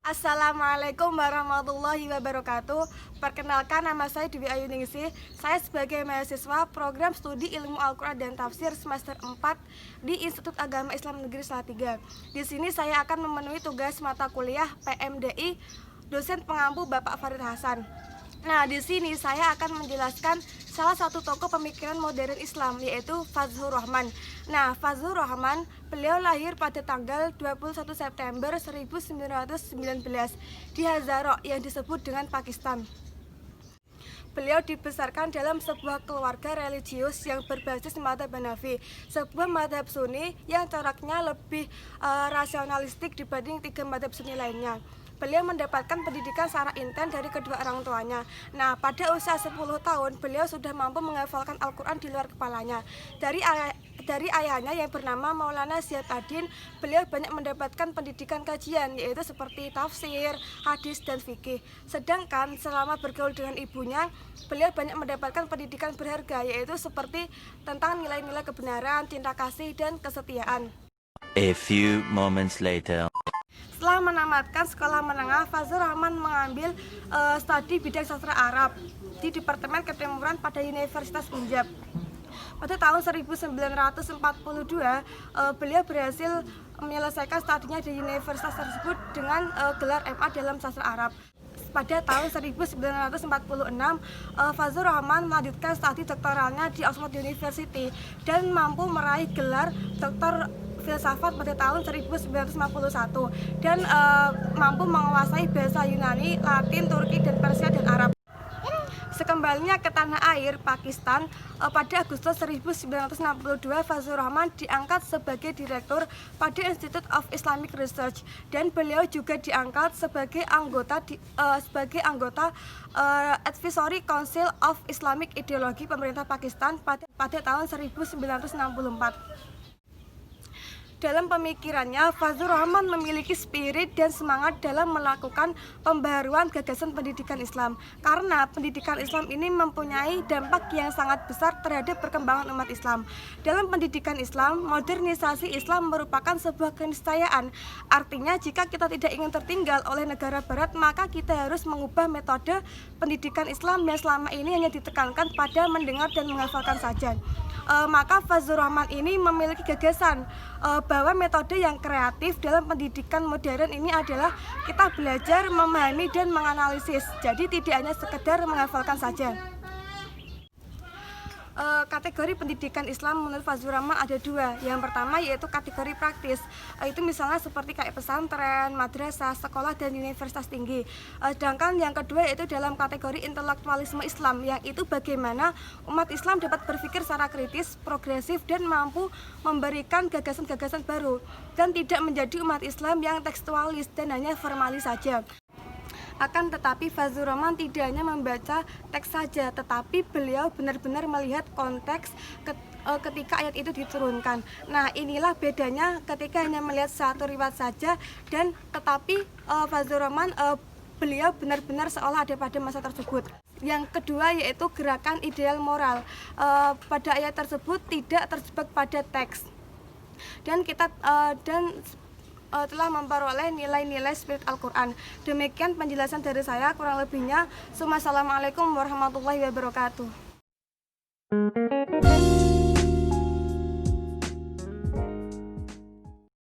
Assalamualaikum warahmatullahi wabarakatuh. Perkenalkan, nama saya Dewi Ayuningsih. Saya sebagai mahasiswa program studi ilmu Al-Quran dan Tafsir semester 4 di Institut Agama Islam Negeri Salatiga. Di sini saya akan memenuhi tugas mata kuliah PMDI dosen pengampu Bapak Farid Hasan. Nah, di sini saya akan menjelaskan salah satu tokoh pemikiran modern Islam, yaitu Fazlur Rahman. Nah, Fazlur Rahman, beliau lahir pada tanggal 21 September 1919 di Hazara yang disebut dengan Pakistan. Beliau dibesarkan dalam sebuah keluarga religius yang berbasis mazhab Hanafi, sebuah mazhab Sunni yang coraknya lebih rasionalistik dibanding tiga mazhab Sunni lainnya. Beliau mendapatkan pendidikan secara intens dari kedua orang tuanya. Nah, pada usia 10 tahun, beliau sudah mampu menghafalkan Al-Quran di luar kepalanya. Dari ayahnya yang bernama Maulana Ziyad-Adin, beliau banyak mendapatkan pendidikan kajian, yaitu seperti tafsir, hadis, dan fikih. Sedangkan selama bergaul dengan ibunya, beliau banyak mendapatkan pendidikan berharga, yaitu seperti tentang nilai-nilai kebenaran, cinta kasih, dan kesetiaan. A few moments later. Setelah menamatkan sekolah menengah, Fazlur Rahman mengambil studi bidang sastra Arab di Departemen Ketimuran pada Universitas Punjab. Pada tahun 1942, beliau berhasil menyelesaikan studinya di universitas tersebut dengan gelar MA dalam sastra Arab. Pada tahun 1946, Fazlur Rahman melanjutkan studi doktoralnya di Oxford University dan mampu meraih gelar doktor filsafat pada tahun 1951 dan mampu menguasai bahasa Yunani, Latin, Turki, dan Persia dan Arab. Sekembalinya ke tanah air Pakistan, pada Agustus 1962 Fazlur Rahman diangkat sebagai direktur pada Institute of Islamic Research dan beliau juga diangkat sebagai anggota Advisory Council of Islamic Ideology pemerintah Pakistan pada tahun 1964. Dalam pemikirannya, Fazlur Rahman memiliki spirit dan semangat dalam melakukan pembaharuan gagasan pendidikan Islam, karena pendidikan Islam ini mempunyai dampak yang sangat besar terhadap perkembangan umat Islam. Dalam pendidikan Islam, modernisasi Islam merupakan sebuah keniscayaan. Artinya, jika kita tidak ingin tertinggal oleh negara barat, maka kita harus mengubah metode pendidikan Islam yang selama ini hanya ditekankan pada mendengar dan menghafalkan saja. Maka Fazlur Rahman ini memiliki gagasan bahwa metode yang kreatif dalam pendidikan modern ini adalah kita belajar, memahami, dan menganalisis. Jadi tidak hanya sekedar menghafalkan saja. Kategori pendidikan Islam menurut Fazlur Rahman ada dua. Yang pertama yaitu kategori praktis, itu misalnya seperti kayak pesantren, madrasah, sekolah, dan universitas tinggi. Sedangkan yang kedua yaitu dalam kategori intelektualisme Islam, yang itu bagaimana umat Islam dapat berpikir secara kritis, progresif, dan mampu memberikan gagasan-gagasan baru, dan tidak menjadi umat Islam yang tekstualis dan hanya formalis saja. Akan tetapi Fazlur Rahman tidak hanya membaca teks saja, tetapi beliau benar-benar melihat konteks ketika ayat itu diturunkan. Nah, inilah bedanya ketika hanya melihat satu riwayat saja dan tetapi Fazlur Rahman beliau benar-benar seolah ada pada masa tersebut. Yang kedua yaitu gerakan ideal moral. Pada ayat tersebut tidak terjebak pada teks. Dan kita telah memperoleh nilai-nilai spirit Al-Quran. Demikian penjelasan dari saya, kurang lebihnya. Assalamualaikum warahmatullahi wabarakatuh.